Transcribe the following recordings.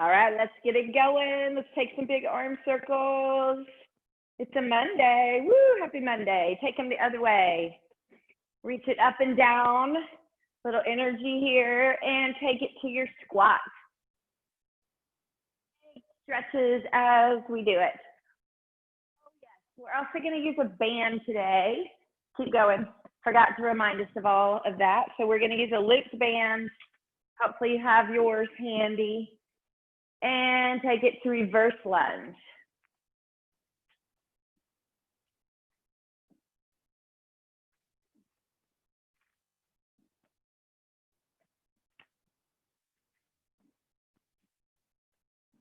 All right, let's get it going. Let's take some big arm circles. It's a Monday. Woo, happy Monday. Take them the other way. Reach it up and down. Little energy here, and take it to your squat. Stretches as we do it. Oh, yes. We're also going to use a band today. Keep going. Forgot to remind us of all of that. So we're going to use a looped band. Hopefully you have yours handy. And take it to reverse lunge.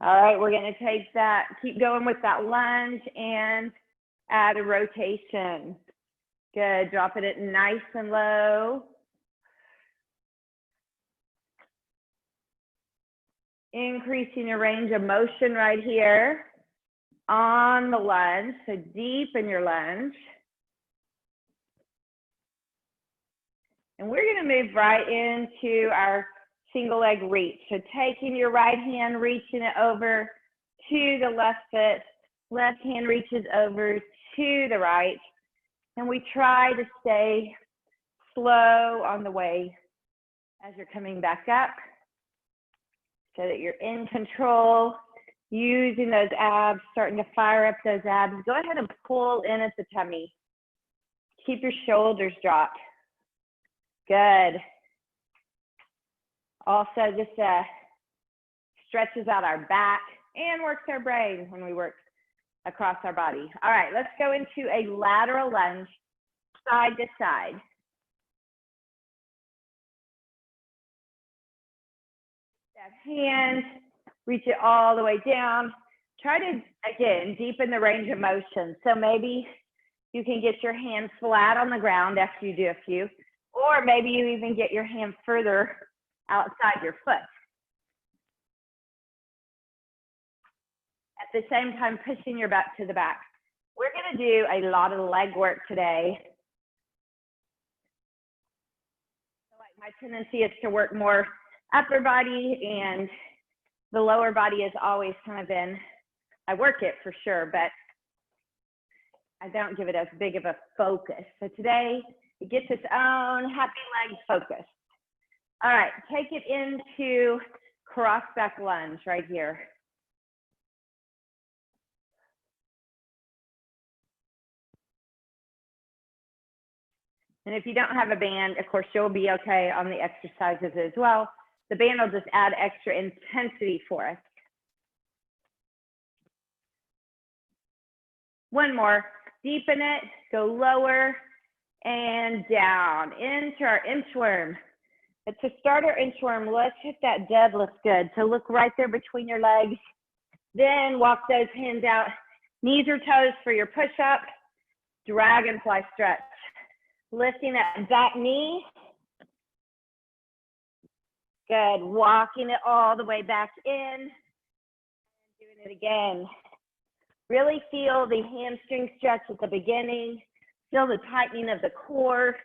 All right, we're going to take that, keep going with that lunge and add a rotation. Good, dropping it nice and low. Increasing your range of motion right here on the lunge, so deepen your lunge. And we're going to move right into our single leg reach. So taking your right hand, reaching it over to the left foot, left hand reaches over to the right. And we try to stay slow on the way as you're coming back up so that you're in control, using those abs, starting to fire up those abs. Go ahead and pull in at the tummy. Keep your shoulders dropped. Good. Also, this stretches out our back and works our brain when we work across our body. All right, let's go into a lateral lunge, side to side. That hand, reach it all the way down. Try to, again, deepen the range of motion. So maybe you can get your hands flat on the ground after you do a few, or maybe you even get your hands further outside your foot. At the same time, pushing your butt to the back. We're going to do a lot of leg work today. My tendency is to work more upper body, and the lower body has always kind of been, I work it for sure, but I don't give it as big of a focus. So today, it gets its own happy leg focus. All right, take it into cross back lunge right here. And if you don't have a band, of course, you'll be okay on the exercises as well. The band will just add extra intensity for us. One more, deepen it, go lower and down into our inchworm. To start our inchworm, let's hit that deadlift good. So look right there between your legs. Then walk those hands out, knees or toes for your push-up, dragonfly stretch. Lifting that back knee. Good, walking it all the way back in. Doing it again. Really feel the hamstring stretch at the beginning. Feel the tightening of the core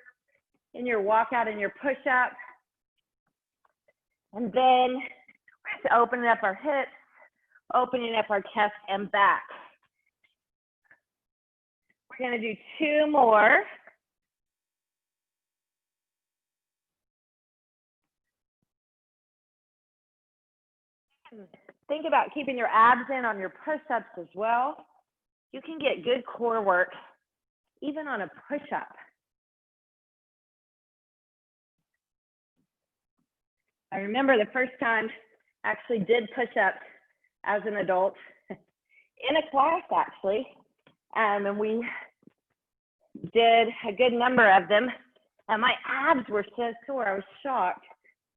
in your walkout and your push-up. And then we're just opening up our hips, opening up our chest and back. We're going to do 2 more. Think about keeping your abs in on your push-ups as well. You can get good core work even on a push-up. I remember the first time I actually did push-ups as an adult in a class actually, and we did a good number of them, and my abs were so sore. I was shocked.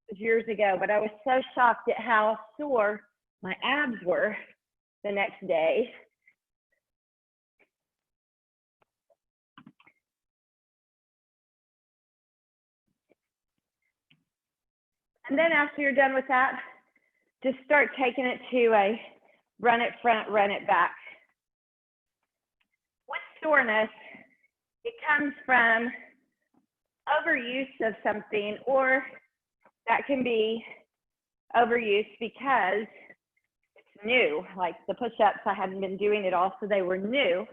It was years ago, but I was so shocked at how sore my abs were the next day. And then after you're done with that, just start taking it to a run it front, run it back. With soreness, it comes from overuse of something, or that can be overuse because new, like the push-ups, I hadn't been doing it all, so they were new.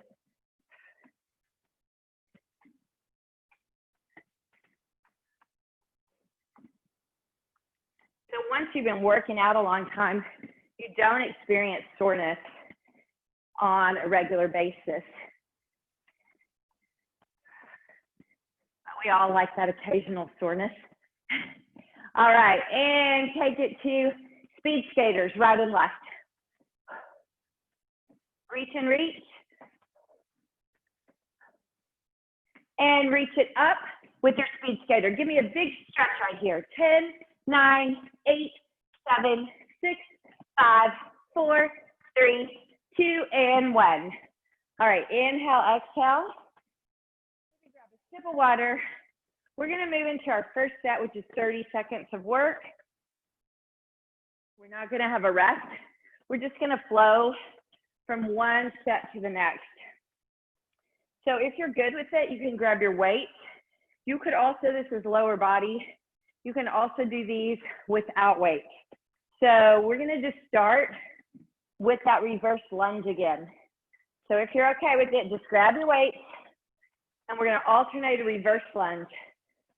So once you've been working out a long time, you don't experience soreness on a regular basis. But we all like that occasional soreness. All right, and take it to speed skaters, right and left. Reach and reach. And reach it up with your speed skater. Give me a big stretch right here. 10, 9, 8, 7, 6, 5, 4, 3, 2, and 1. All right, inhale, exhale. Grab a sip of water. We're gonna move into our first set, which is 30 seconds of work. We're not gonna have a rest. We're just gonna flow from one set to the next. So if you're good with it, you can grab your weight. You could also, this is lower body, you can also do these without weight. So we're gonna just start with that reverse lunge again. So if you're okay with it, just grab your weight and we're gonna alternate a reverse lunge.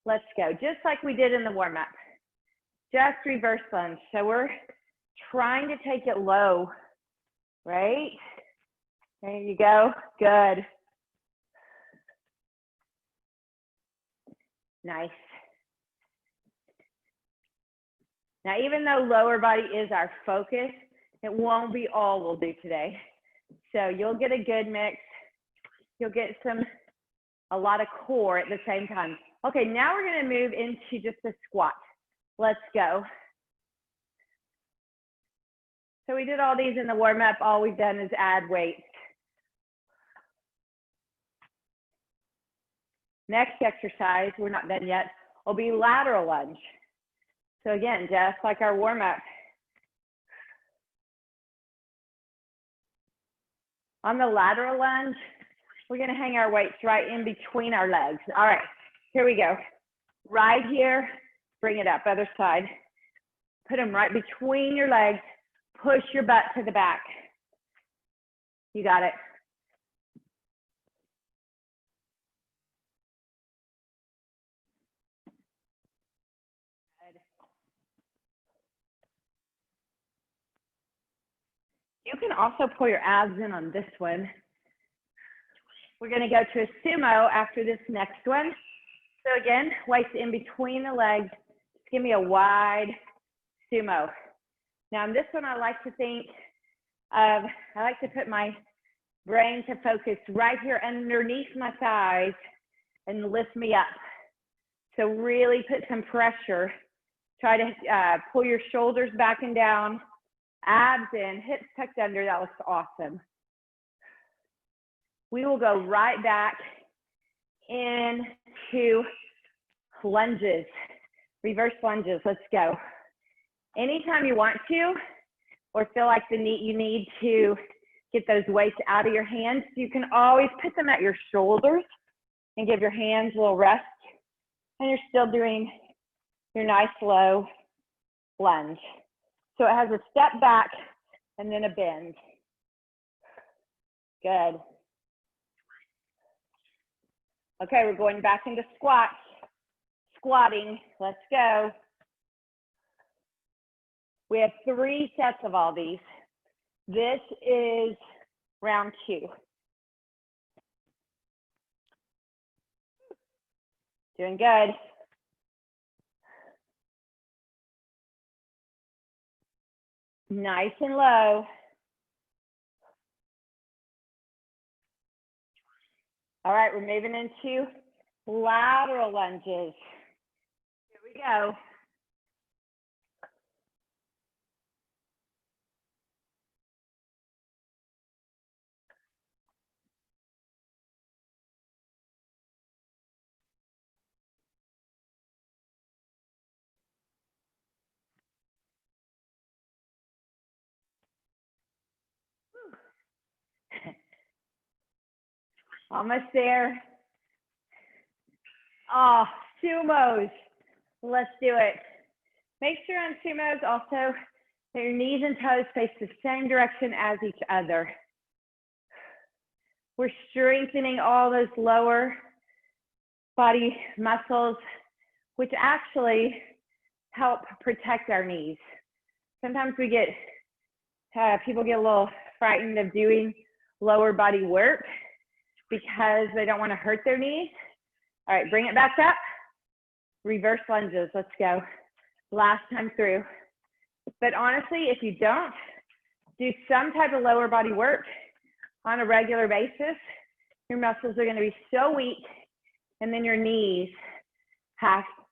Let's go, just like we did in the warm-up. Just reverse lunge. So we're trying to take it low, right? There you go, good. Nice. Now, even though lower body is our focus, it won't be all we'll do today. So you'll get a good mix. You'll get a lot of core at the same time. Okay, now we're gonna move into just a squat. Let's go. So we did all these in the warm-up. All we've done is add weights. Next exercise, we're not done yet, will be lateral lunge. So again, just like our warm-up. On the lateral lunge, we're gonna hang our weights right in between our legs. All right, here we go. Right here, bring it up, other side. Put them right between your legs. Push your butt to the back. You got it. You can also pull your abs in on this one. We're gonna go to a sumo after this next one. So again, weights in between the legs. Just give me a wide sumo. Now in this one, I like to think of, I like to put my brain to focus right here underneath my thighs and lift me up. So really put some pressure. Try to pull your shoulders back and down. Abs in, hips tucked under, that looks awesome. We will go right back into lunges, reverse lunges, let's go. Anytime you want to, or feel like you need to get those weights out of your hands, you can always put them at your shoulders and give your hands a little rest, and you're still doing your nice low lunge. So it has a step back and then a bend. Good. Okay, we're going back into squats. Squatting, let's go. We have 3 sets of all these. This is round 2. Doing good. Nice and low. All right, we're moving into lateral lunges. Here we go. Almost there. Oh, sumos. Let's do it. Make sure on sumos also, So your knees and toes face the same direction as each other. We're strengthening all those lower body muscles, which actually help protect our knees. Sometimes we get, people get a little frightened of doing lower body work because they don't want to hurt their knees. All right, bring it back up. Reverse lunges, let's go. Last time through. But honestly, if you don't do some type of lower body work on a regular basis, your muscles are going to be so weak, and then your knees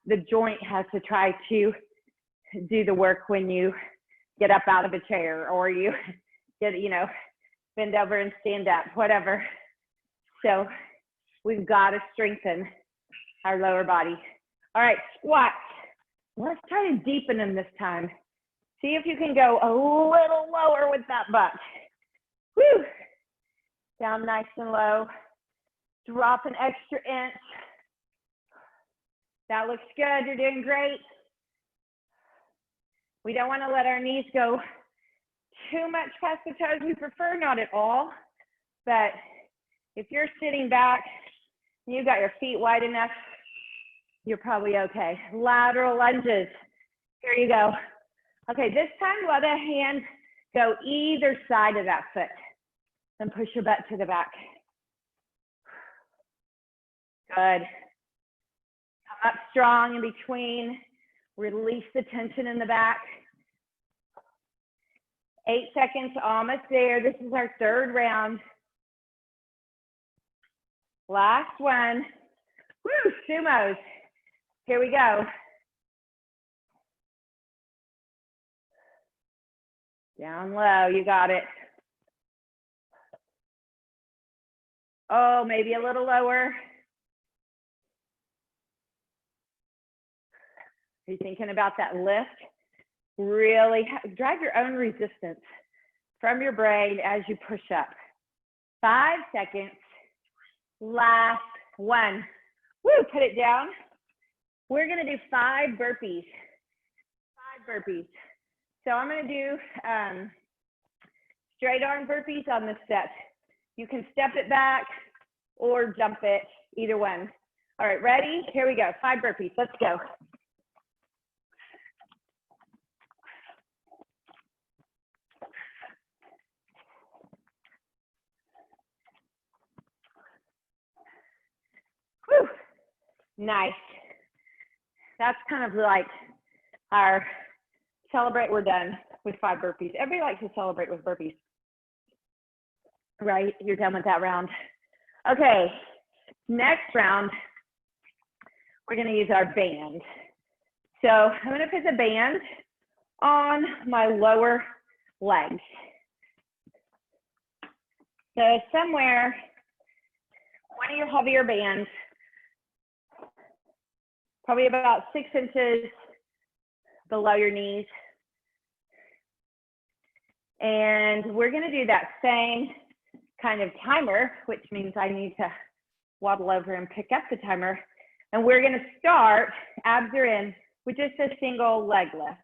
the joint has to try to do the work when you get up out of a chair or you get, bend over and stand up, whatever. So we've got to strengthen our lower body. All right, squats. Let's try to deepen them this time. See if you can go a little lower with that butt. Woo! Down nice and low. Drop an extra inch. That looks good. You're doing great. We don't want to let our knees go too much past the toes. We prefer not at all. But if you're sitting back and you've got your feet wide enough, you're probably okay. Lateral lunges. Here you go. Okay, this time let a hand go either side of that foot. Then push your butt to the back. Good. Come up strong in between. Release the tension in the back. 8 seconds, almost there. This is our third round. Last one. Woo, sumos. Here we go. Down low, you got it. Oh, maybe a little lower. Are you thinking about that lift? Really drive your own resistance from your brain as you push up. 5 seconds. Last one. Woo, put it down. We're gonna do 5 burpees. 5 burpees. So I'm gonna do straight arm burpees on this set. You can step it back or jump it, either one. All right, ready? Here we go, 5 burpees, let's go. Whew, nice. That's kind of like our celebrate, we're done with 5 burpees. Everybody likes to celebrate with burpees. Right, you're done with that round. Okay, next round, we're gonna use our band. So I'm gonna put the band on my lower legs. So somewhere, one of your heavier bands, probably about 6 inches below your knees. And we're gonna do that same kind of timer, which means I need to waddle over and pick up the timer. And we're gonna start, abs are in, with just a single leg lift.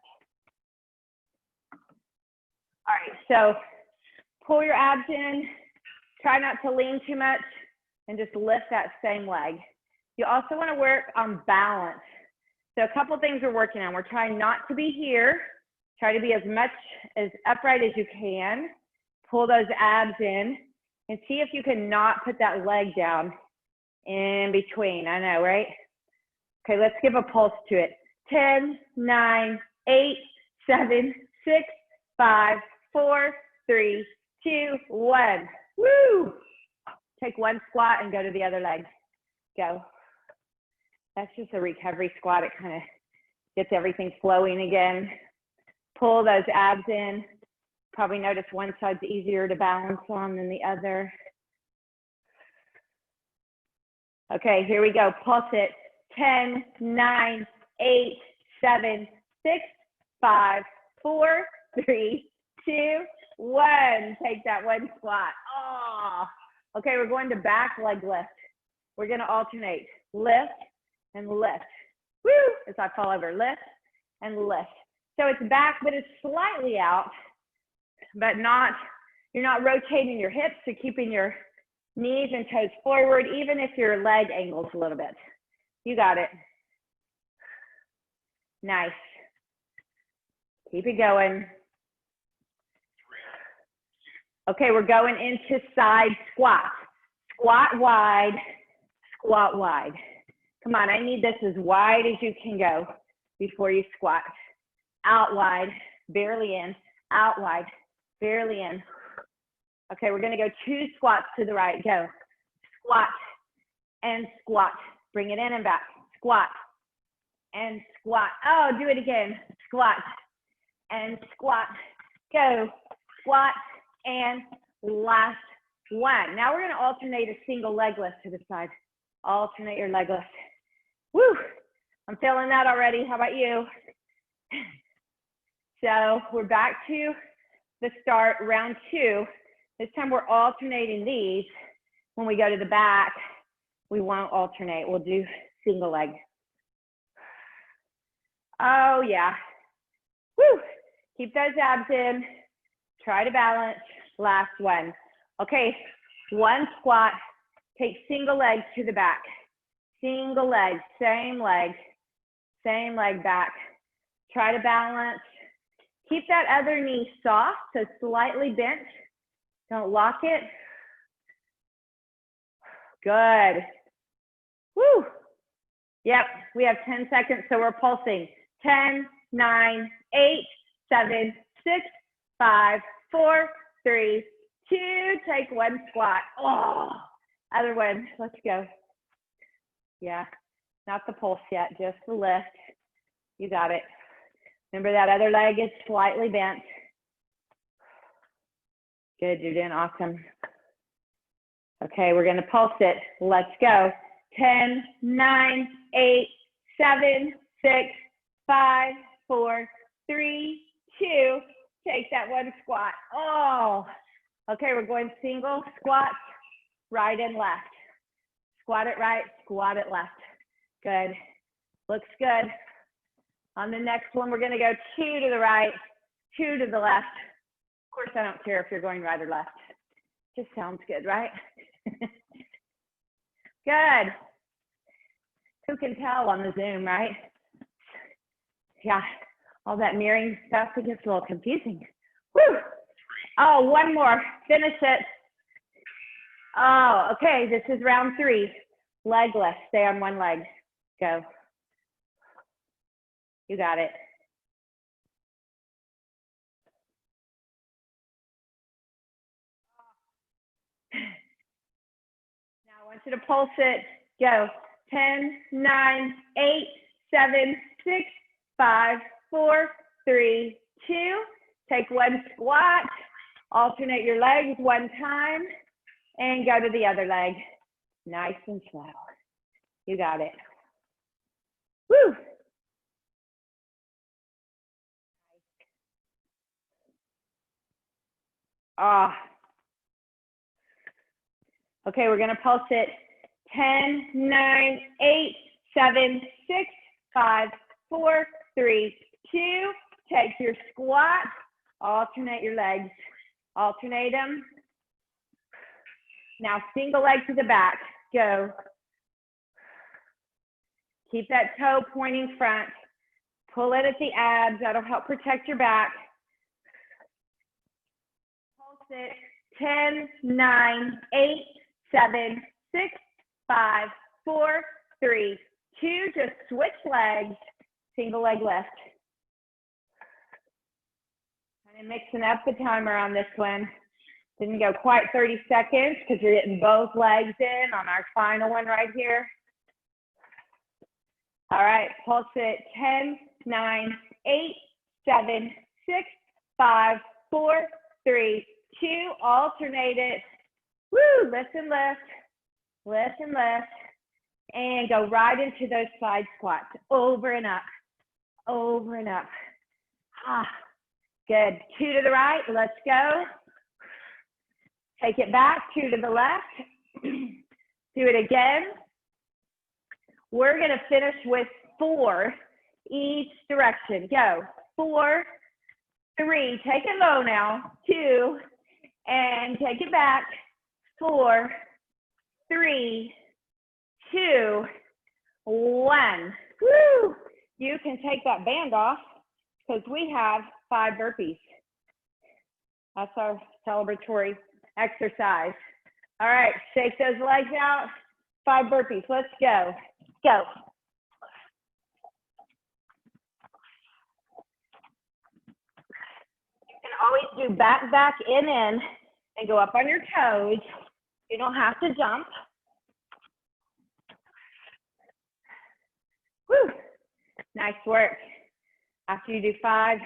All right, so pull your abs in, try not to lean too much, and just lift that same leg. You also wanna work on balance. So a couple things we're working on. We're trying not to be here. Try to be as much as upright as you can. Pull those abs in and see if you can not put that leg down in between. I know, right? Okay, let's give a pulse to it. 10, 9, 8, 7, 6, 5, 4, 3, 2, 1. Woo! Take one squat and go to the other leg. Go. That's just a recovery squat. It kind of gets everything flowing again. Pull those abs in. Probably notice one side's easier to balance on than the other. Okay, here we go. Pulse it. 10, 9, 8, 7, 6, 5, 4, 3, 2, 1. Take that one squat. Oh. Okay, we're going to back leg lift. We're going to alternate. Lift and lift. Woo! As I fall over. Lift and lift. So it's back, but it's slightly out, but not, you're not rotating your hips, so keeping your knees and toes forward, even if your leg angles a little bit. You got it. Nice. Keep it going. Okay, we're going into side squat. Squat wide, squat wide. Come on, I need this as wide as you can go before you squat. Out wide, barely in, out wide, barely in. Okay, we're gonna go 2 squats to the right, go. Squat and squat, bring it in and back. Squat and squat, oh, do it again. Squat and squat, go. Squat and last one. Now we're gonna alternate a single leg lift to the side. Alternate your leg lift. Woo, I'm feeling that already, how about you? So we're back to the start, round 2. This time we're alternating these. When we go to the back, we won't alternate, we'll do single leg. Oh yeah, woo, keep those abs in, try to balance, last one. Okay, 1 squat, take single leg to the back. Single leg, same leg back. Try to balance. Keep that other knee soft, so slightly bent. Don't lock it. Good. Woo. Yep, we have 10 seconds, so we're pulsing. 10, 9, 8, 7, 6, 5, 4, 3, 2. Take 1 squat. Oh, other one. Let's go. Yeah, not the pulse yet, just the lift. You got it. Remember that other leg is slightly bent. Good, you're doing awesome. Okay, we're gonna pulse it. Let's go. 10, 9, 8, 7, 6, 5, 4, 3, 2. Take that 1 squat. Oh, okay, we're going single squats, right and left. Squat it right, squat it left. Good, looks good. On the next one, we're gonna go 2 to the right, 2 to the left. Of course, I don't care if you're going right or left. Just sounds good, right? Good. Who can tell on the Zoom, right? Yeah, all that mirroring stuff, it gets a little confusing. Woo! Oh, 1 more, finish it. Oh, okay, this is round 3. Leg lift, stay on 1 leg, go. You got it. Now I want you to pulse it, go. 10, 9, 8, 7, 6, 5, 4, 3, 2. Take 1 squat, alternate your legs 1 time, and go to the other leg. Nice and slow. You got it. Woo! Ah. Okay, we're gonna pulse it. 10, 9, 8, 7, 6, 5, 4, 3, 2. Take your squat, alternate your legs. Alternate them. Now single leg to the back, go. Keep that toe pointing front. Pull it at the abs, that'll help protect your back. Pulse it, 10, 9, 8, 7, 6, 5, 4, 3, 2. Just switch legs, single leg lift. Kind of mixing up the timer on this one. Didn't go quite 30 seconds because you're getting both legs in on our final one right here. All right, pulse it, 10, 9, 8, 7, 6, 5, 4, 3, 2. Alternate it. Woo, lift and lift, lift and lift. And go right into those side squats, over and up, over and up. Ah, good. 2 to the right, let's go. Take it back, 2 to the left. Do it again. We're gonna finish with 4 each direction. Go. 4, 3, take it low now, 2, and take it back, 4, 3, 2, 1. Woo! You can take that band off because we have 5 burpees. That's our celebratory exercise. All right, shake those legs out. 5 burpees. Let's go. Go. You can always do back, in, and go up on your toes. You don't have to jump. Woo. Nice work. After you do 5,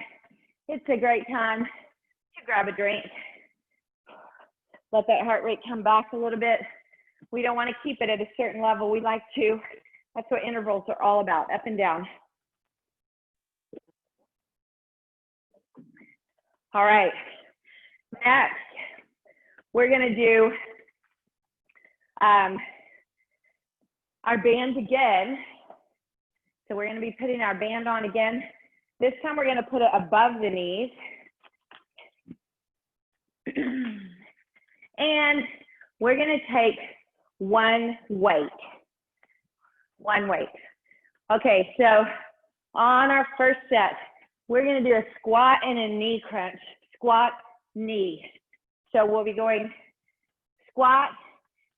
it's a great time to grab a drink. Let that heart rate come back a little bit. We don't want to keep it at a certain level. We like to. That's what intervals are all about, up and down. All right. Next, we're going to do our band again. So we're going to be putting our band on again. This time we're going to put it above the knees. And we're going to take one weight. Okay, so on our first set, we're going to do a squat and a knee crunch. Squat, knee. So we'll be going squat,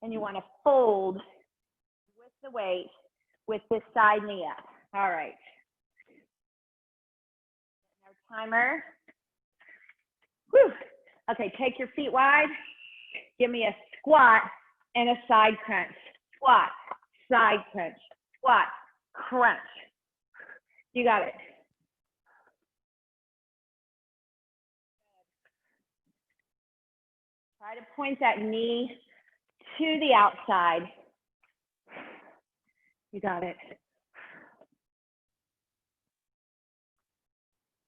and you want to fold with the weight with this side knee up. All right. Our timer. Whew. Okay, take your feet wide. Give me a squat and a side crunch. Squat, side crunch, squat, crunch. You got it. Try to point that knee to the outside. You got it.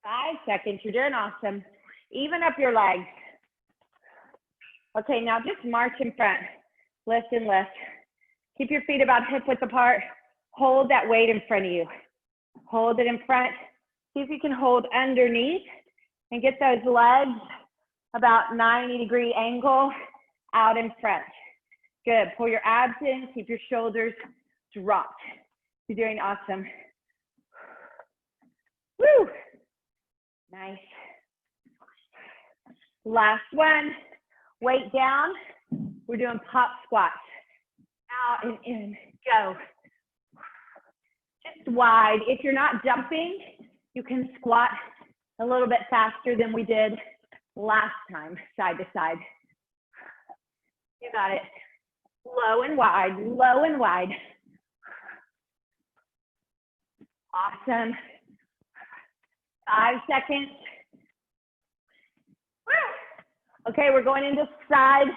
5 seconds. You're doing awesome. Even up your legs. Okay, now just march in front. Lift and lift. Keep your feet about hip width apart. Hold that weight in front of you. Hold it in front. See if you can hold underneath and get those legs about 90-degree angle out in front. Good. Pull your abs in. Keep your shoulders dropped. You're doing awesome. Woo! Nice. Last one. Weight down. We're doing pop squats. Out and in. Go. Just wide. If you're not jumping, you can squat a little bit faster than we did last time, side to side. You got it. Low and wide, low and wide. Awesome. 5 seconds. Woo. Okay, we're going into side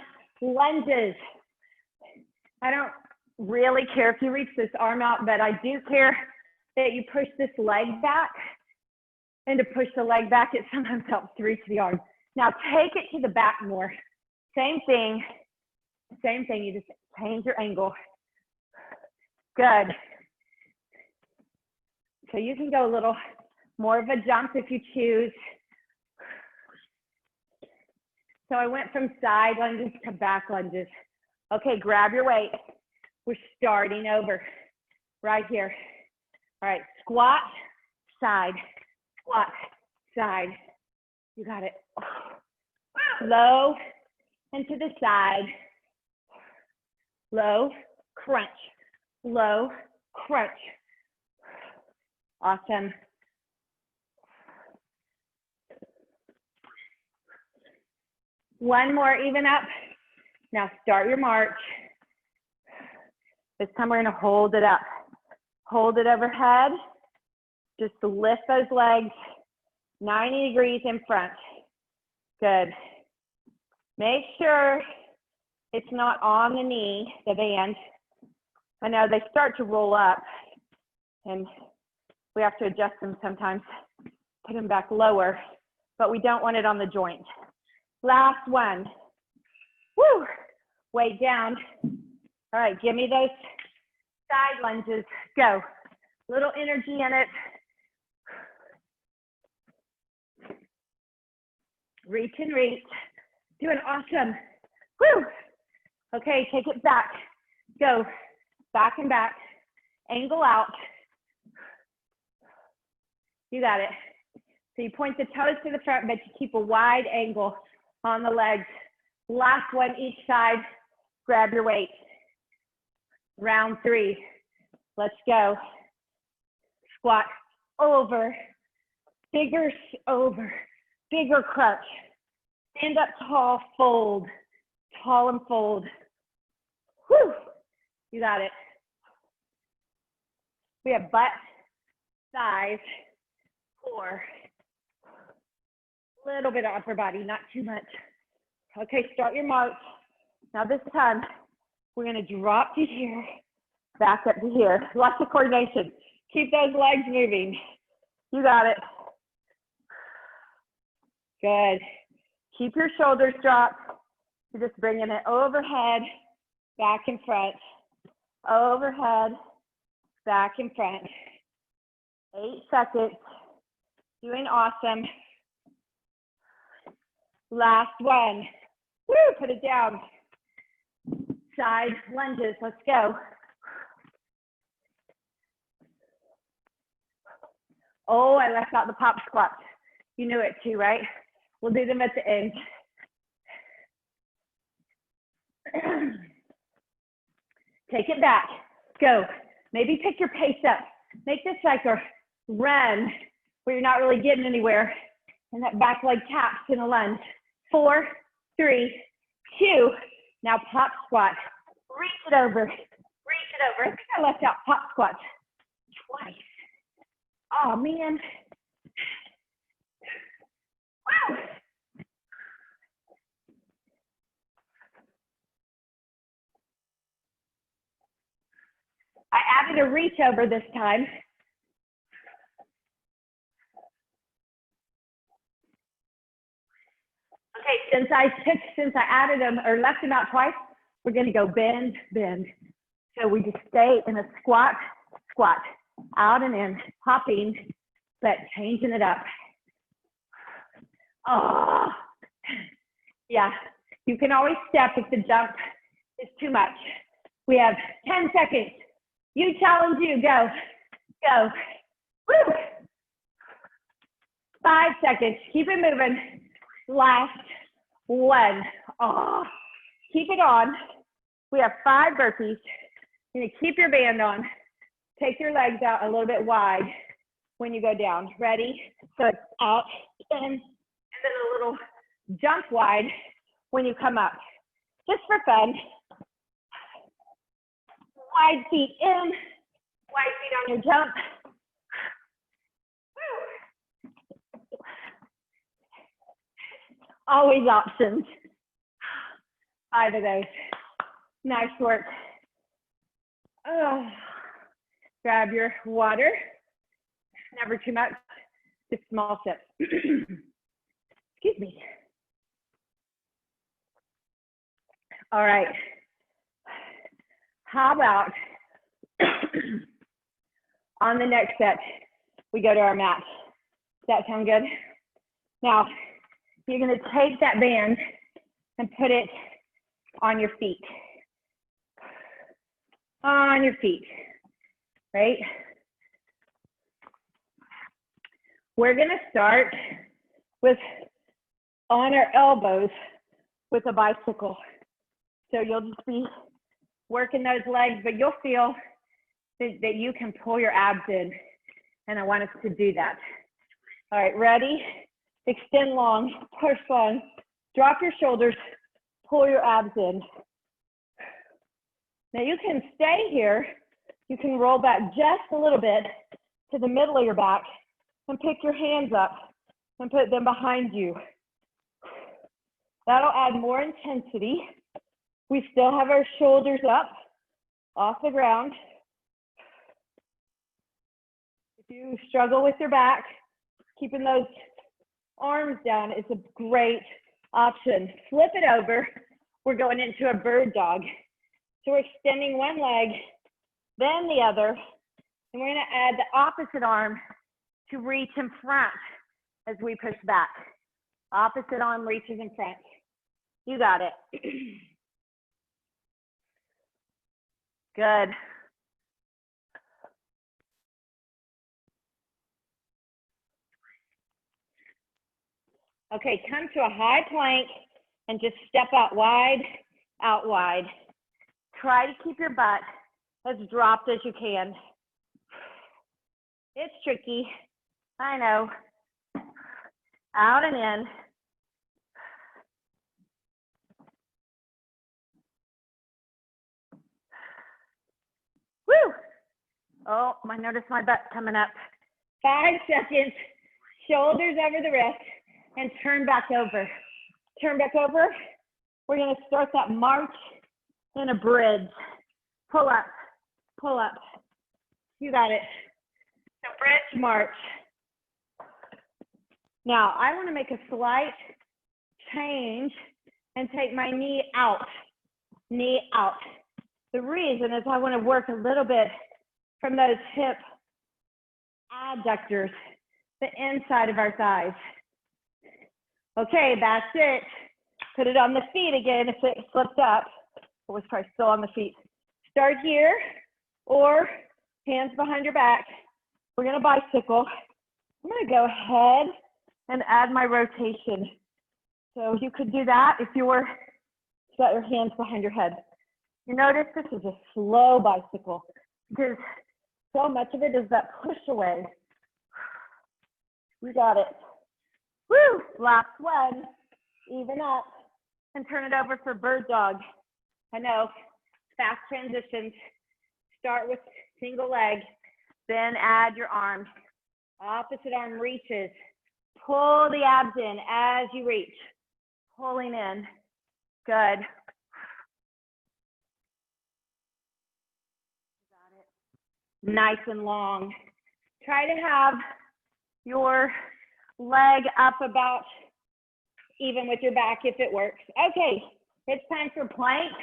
lunges. I don't really care if you reach this arm out, but I do care that you push this leg back. And to push the leg back, it sometimes helps to reach the arm. Now take it to the back more. Same thing, you just change your angle. Good. So you can go a little more of a jump if you choose. So I went from side lunges to back lunges. Okay, grab your weight. We're starting over right here. All right, squat, side, squat, side. You got it. Low and to the side. Low, crunch. Low, crunch. Awesome. One more, even up. Now start your march. This time we're going to hold it up. Hold it overhead. Just lift those legs 90 degrees in front. Good. Make sure it's not on the knee, the band. I know they start to roll up and we have to adjust them sometimes, put them back lower, but we don't want it on the joint. Last one. Woo! Weight down. All right, give me those side lunges. Go. Little energy in it. Reach and reach. Doing awesome. Woo. Okay, take it back. Go back and back. Angle out. You got it. So you point the toes to the front, but you keep a wide angle on the legs. Last one each side. Grab your weight. Round 3. Let's go. Squat over. Bigger over. Bigger crunch. Stand up tall, fold. Tall and fold. Whew. You got it. We have butt, thighs, core. Little bit of upper body, not too much. Okay, start your march. Now this time, we're gonna drop to here, back up to here. Lots of coordination. Keep those legs moving. You got it. Good. Keep your shoulders dropped. You're just bringing it overhead, back and front. Overhead, back and front. 8 seconds. Doing awesome. Last one. Woo, put it down. Side lunges, let's go. Oh, I left out the pop squats. You knew it too, right? We'll do them at the end. Take it back, go. Maybe pick your pace up. Make this like a run where you're not really getting anywhere. And that back leg taps in a lunge. 4, 3, 2. Now pop squat. Reach it over. Reach it over. I think I left out pop squats twice. Oh man. Wow. I added a reach over this time. Okay, since I added them or left them out twice, we're gonna go bend, bend. So we just stay in a squat, squat, out and in, hopping, but changing it up. Oh, yeah. You can always step if the jump is too much. We have 10 seconds. You challenge you, go, go. Woo. 5 seconds, keep it moving. Last one. Oh, keep it on. We have 5 burpees. You're gonna keep your band on. Take your legs out a little bit wide when you go down. Ready? So it's out, in, and then a little jump wide when you come up. Just for fun. Wide feet in, wide feet on your jump. Always options. 5 of those. Nice work. Oh. Grab your water. Never too much, just small sips. Excuse me. All right. How about on the next set, we go to our mat. Does that sound good? Now, you're gonna take that band and put it on your feet. On your feet, right? We're gonna start with on our elbows with a bicycle. So you'll just be working those legs, but you'll feel that you can pull your abs in. And I want us to do that. All right, ready? Extend long, push long, drop your shoulders, pull your abs in. Now you can stay here. You can roll back just a little bit to the middle of your back and pick your hands up and put them behind you. That'll add more intensity. We still have our shoulders up off the ground. If you struggle with your back, keeping those arms down is a great option. Flip it over. We're going into a bird dog. So we're extending one leg, then the other, and we're gonna add the opposite arm to reach in front as we push back. Opposite arm reaches in front. You got it. Good. Okay, come to a high plank and just step out wide, out wide. Try to keep your butt as dropped as you can. It's tricky, I know. Out and in. Woo! Oh, I noticed my butt coming up. 5 seconds, shoulders over the wrist, and turn back over. Turn back over. We're gonna start that march in a bridge. Pull up, pull up. You got it. So bridge march. Now, I wanna make a slight change and take my knee out, knee out. The reason is I wanna work a little bit from those hip adductors, the inside of our thighs. Okay, that's it. Put it on the feet again if it slipped up. It was probably still on the feet. Start here, or hands behind your back. We're gonna bicycle. I'm gonna go ahead and add my rotation. So you could do that if you were got your hands behind your head. You notice this is a slow bicycle because so much of it is that push away. You got it. Woo! Last one. Even up and turn it over for bird dog. I know, fast transitions. Start with single leg, then add your arms. Opposite arm reaches. Pull the abs in as you reach. Pulling in. Good. Got it. Nice and long. Try to have your leg up about even with your back if it works. Okay, it's time for plank.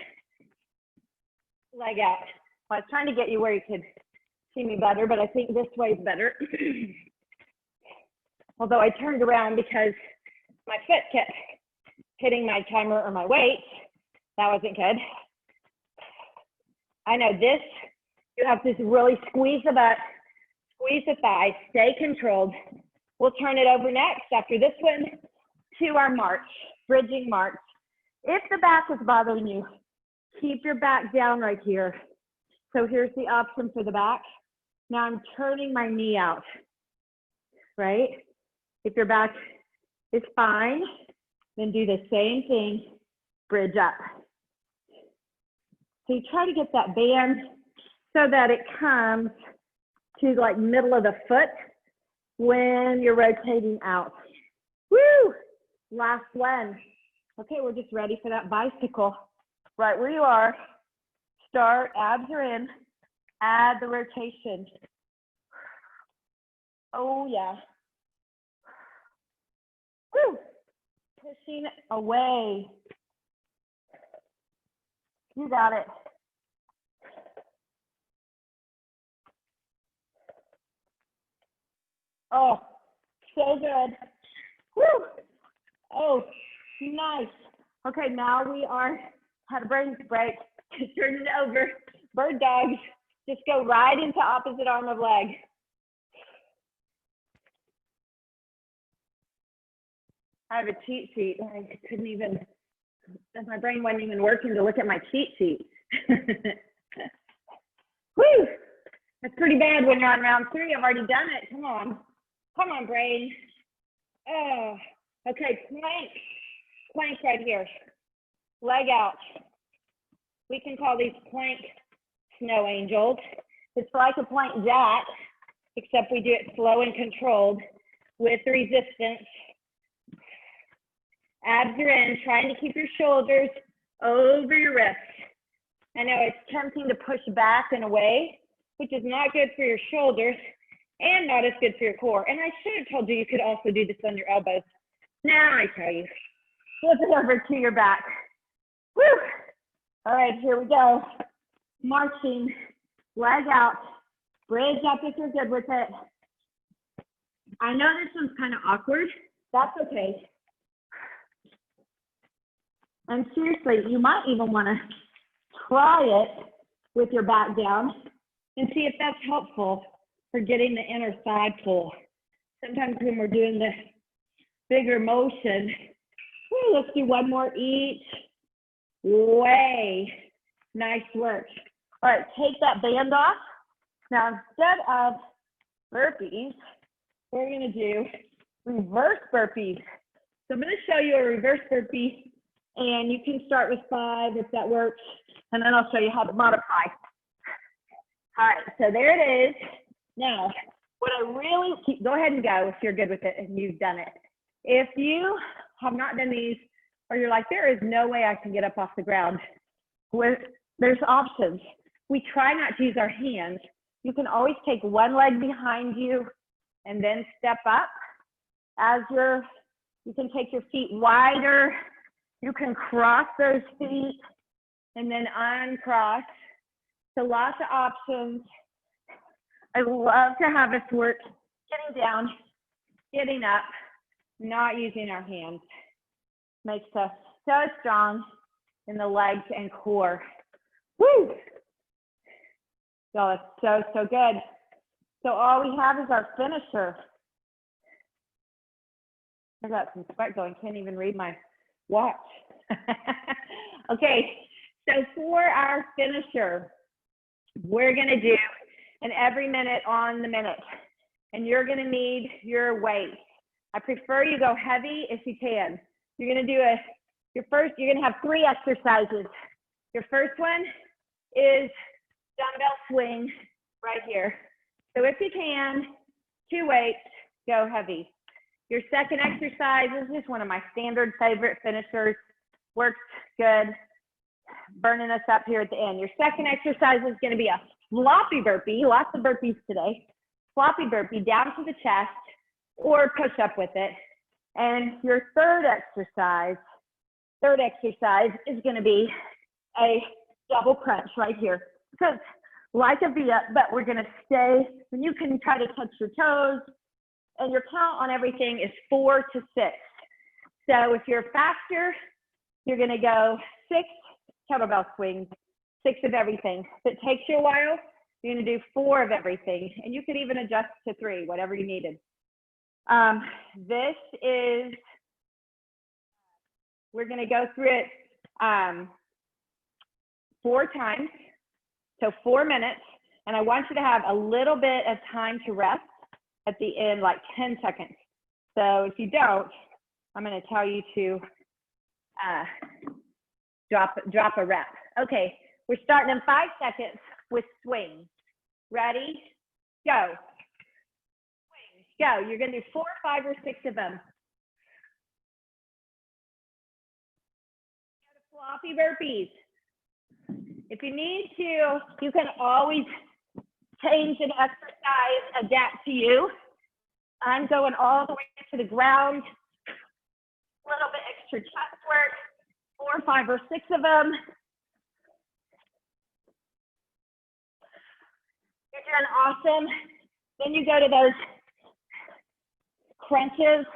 Leg out. Well, I was trying to get you where you could see me better, but I think this way is better. Although I turned around because my foot kept hitting my timer or my weight. That wasn't good. I know this, you have to really squeeze the butt, squeeze the thighs, stay controlled. We'll turn it over next after this one to our march, bridging march. If the back is bothering you, keep your back down right here. So here's the option for the back. Now I'm turning my knee out, right? If your back is fine, then do the same thing, bridge up. So you try to get that band so that it comes to like middle of the foot when you're rotating out. Woo! Last one. Okay, we're just ready for that bicycle. Right where you are. Start, abs are in. Add the rotation. Oh yeah. Woo! Pushing away. You got it. Oh, so good. Woo! Oh, nice. Okay, now we had a brain break. Turn it over. Bird dogs. Just go right into opposite arm of leg. I have a cheat sheet. I couldn't even, my brain wasn't even working to look at my cheat sheet. Woo! That's pretty bad when you're on round 3. I've already done it. Come on. Come on, brain. Oh, okay, plank. Plank right here. Leg out. We can call these plank snow angels. It's like a plank jack, except we do it slow and controlled with resistance. Abs are in, trying to keep your shoulders over your wrists. I know it's tempting to push back and away, which is not good for your shoulders and not as good for your core. And I should have told you you could also do this on your elbows. Now I tell you, flip it over to your back. Woo! All right, here we go. Marching, leg out, bridge up if you're good with it. I know this one's kind of awkward. That's okay. And seriously, you might even want to try it with your back down and see if that's helpful for getting the inner thigh pull. Sometimes when we're doing the bigger motion, let's do one more each way. Nice work. All right, take that band off. Now, instead of burpees, we're going to do reverse burpees. So I'm going to show you a reverse burpee, and you can start with 5 if that works, and then I'll show you how to modify. All right, so there it is. Now, what I really, go ahead and go if you're good with it and you've done it. If you have not done these, or you're like, there is no way I can get up off the ground, there's options. We try not to use our hands. You can always take one leg behind you and then step up. You can take your feet wider. You can cross those feet and then uncross. So lots of options. I love to have us work getting down, getting up, not using our hands. Makes us so strong in the legs and core. Woo! So it's so good. So all we have is our finisher. I got some sweat going, can't even read my watch. Okay, so for our finisher, we're gonna do an every minute on the minute, and you're gonna need your weight. I prefer you go heavy if you can. You're gonna do you're gonna have 3 exercises. Your first one is dumbbell swing right here. So if you can, 2 weights, go heavy. Your second exercise is just one of my standard favorite finishers. Works good, burning us up here at the end. Your second exercise is gonna be a floppy burpee, lots of burpees today. Floppy burpee down to the chest or push up with it. And your third exercise is gonna be a double crunch right here. So like a V-up, but we're gonna stay, and you can try to touch your toes, and your count on everything is 4 to 6. So if you're faster, you're gonna go 6 kettlebell swings, 6 of everything. If it takes you a while, you're gonna do 4 of everything, and you could even adjust to 3, whatever you needed. We're gonna go through it 4 times, so 4 minutes, and I want you to have a little bit of time to rest at the end, like 10 seconds. So if you don't, I'm gonna tell you to drop a rep. Okay, we're starting in 5 seconds with swing. Ready? Go. Swing. Go. You're gonna do 4, 5, or 6 of them. Floppy burpees. If you need to, you can always change an exercise, adapt to you. I'm going all the way to the ground. A little bit extra chest work, 4, 5, or 6 of them. You're doing awesome. Then you go to those crunches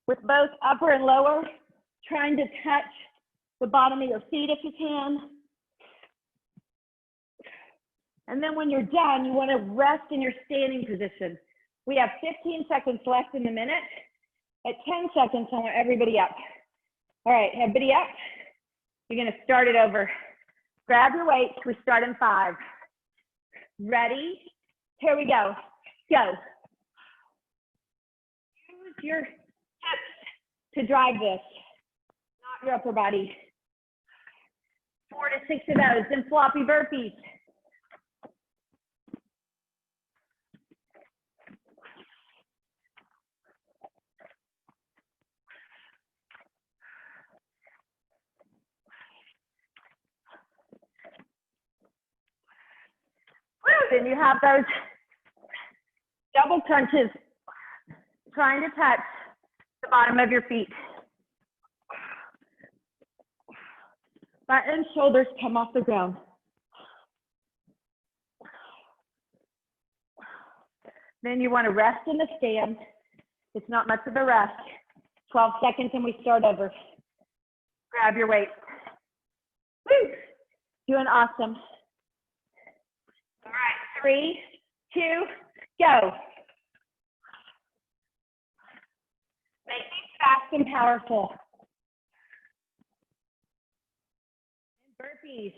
with both upper and lower, trying to touch the bottom of your feet if you can. And then when you're done, you want to rest in your standing position. We have 15 seconds left in the minute. At 10 seconds, I want everybody up. All right, everybody up. You're going to start it over. Grab your weights. We start in 5. Ready? Here we go. Go. Use your hips to drive this, not your upper body. 4 to 6 of those. Then floppy burpees. Then you have those double crunches, trying to touch the bottom of your feet. Butt and shoulders come off the ground. Then you want to rest in the stand. It's not much of a rest. 12 seconds and we start over. Grab your weight. Doing awesome. All right, 3, 2, go. Make these fast and powerful. Burpees.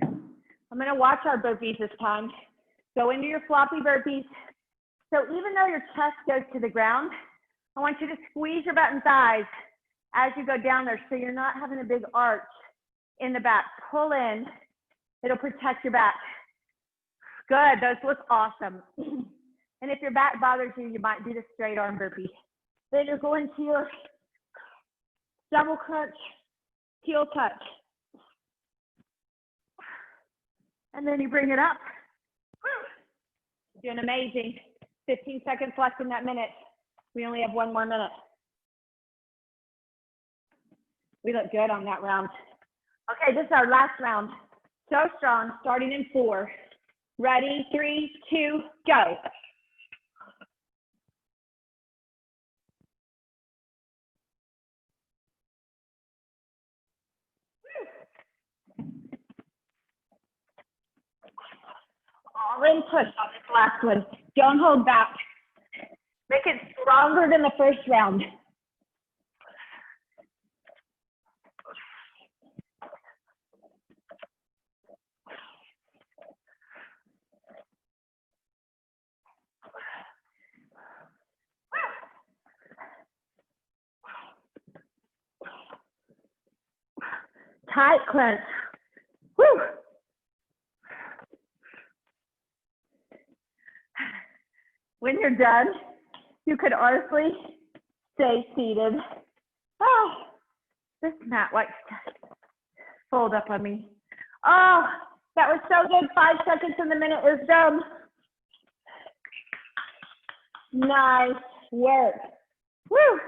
I'm going to watch our burpees this time. Go into your floppy burpees. So even though your chest goes to the ground, I want you to squeeze your butt and thighs as you go down there so you're not having a big arch in the back. Pull in. It'll protect your back. Good. Those look awesome. And if your back bothers you, you might do the straight arm burpee. Then you're going to your double crunch, heel touch. And then you bring it up. Doing amazing. 15 seconds left in that minute. We only have 1 more minute. We look good on that round. Okay, this is our last round. So strong, starting in 4. Ready, 3, 2, go. All in push on this last one. Don't hold back. Make it stronger than the first round. Tight clench. Woo. When you're done, you could honestly stay seated. Oh, this mat likes to fold up on me. Oh, that was so good. 5 seconds in the minute is done. Nice work. Woo.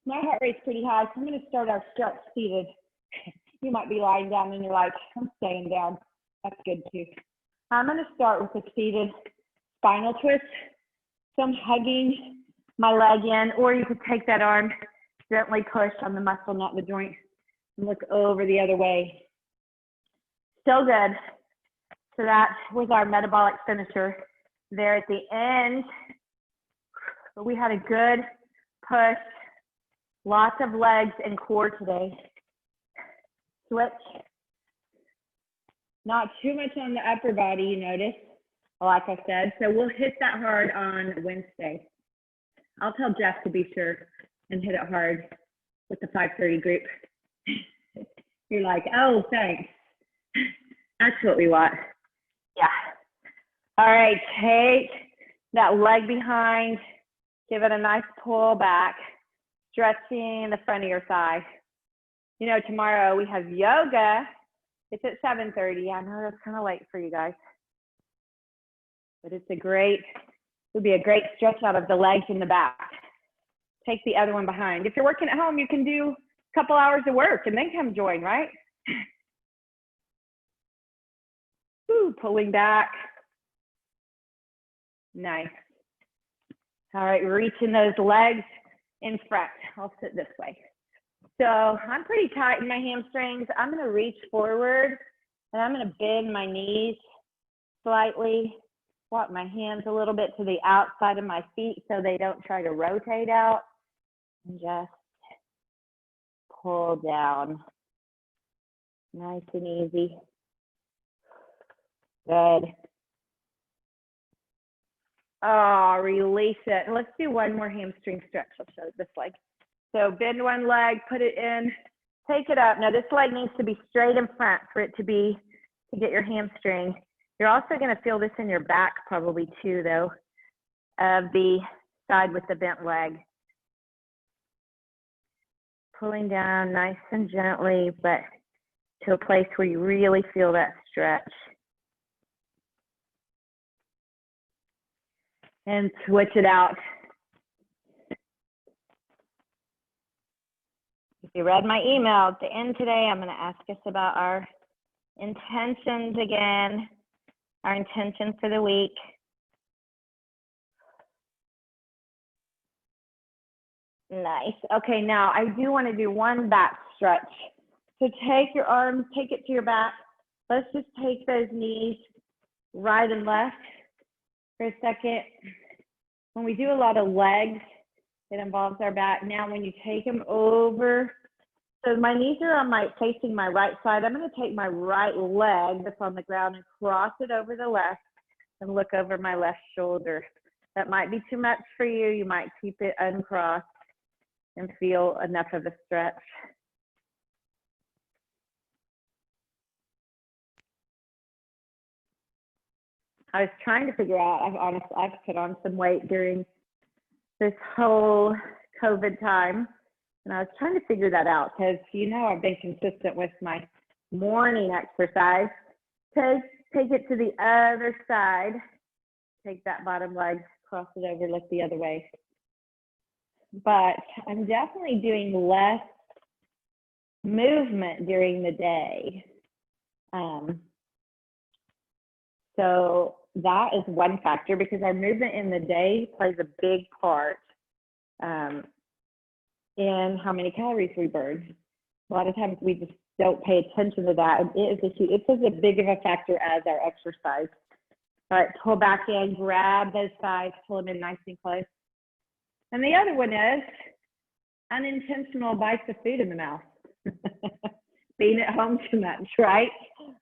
My heart rate's pretty high, so I'm going to start our stretch seated. You might be lying down and you're like, I'm staying down. That's good too. I'm going to start with a seated spinal twist. So I'm hugging my leg in, or you could take that arm, gently push on the muscle, not the joint, and look over the other way. Still good. So that was our metabolic finisher there at the end. But we had a good push, lots of legs and core today. Switch. Not too much on the upper body, you notice, like I said. So we'll hit that hard on Wednesday. I'll tell Jeff to be sure and hit it hard with the 5:30 group. You're like, oh, thanks. That's what we want. Yeah. All right, take that leg behind. Give it a nice pull back, stretching the front of your thigh. You know, tomorrow we have yoga. It's at 7:30. I know that's kind of late for you guys, but it would be a great stretch out of the legs and the back. Take the other one behind. If you're working at home, you can do a couple hours of work and then come join, right? Ooh, pulling back. Nice. All right, reaching those legs in front. I'll sit this way. So I'm pretty tight in my hamstrings. I'm going to reach forward and I'm going to bend my knees slightly, walk my hands a little bit to the outside of my feet so they don't try to rotate out, and just pull down. Nice and easy. Good. Oh, release it. And let's do one more hamstring stretch. I'll show it this leg. So bend one leg, put it in, take it up. Now this leg needs to be straight in front for it to get your hamstring. You're also going to feel this in your back probably too, though, of the side with the bent leg. Pulling down nice and gently, but to a place where you really feel that stretch. And switch it out. If you read my email at the end today, I'm going to ask us about our intentions again, our intention for the week. Nice. Okay, now I do want to do one back stretch. So take your arms, take it to your back, let's just take those knees right and left for a second. When we do a lot of legs, it involves our back. Now, when you take them over, so my knees are facing my right side. I'm going to take my right leg that's on the ground and cross it over the left and look over my left shoulder. That might be too much for you. You might keep it uncrossed and feel enough of a stretch. I was trying to figure out, I've put on some weight during this whole COVID time. And I was trying to figure that out because, I've been consistent with my morning exercise. Take it to the other side. Take that bottom leg, cross it over, look the other way. But I'm definitely doing less movement during the day. So that is one factor, because our movement in the day plays a big part in how many calories we burn. A lot of times we just don't pay attention to that. It's as big of a factor as our exercise. All right, pull back in, grab those thighs, pull them in nice and close. And the other one is unintentional bites of food in the mouth. Being at home too much, right?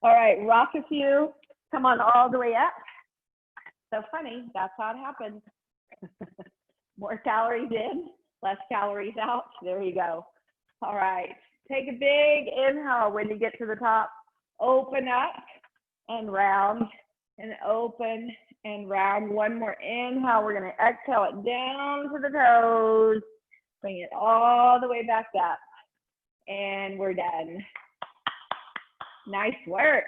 All right, rock a few. Come on all the way up. So funny, that's how it happens. More calories in, less calories out. There you go. All right, take a big inhale when you get to the top. Open up and round, and open and round. One more inhale. We're going to exhale it down to the toes. Bring it all the way back up. And we're done. Nice work.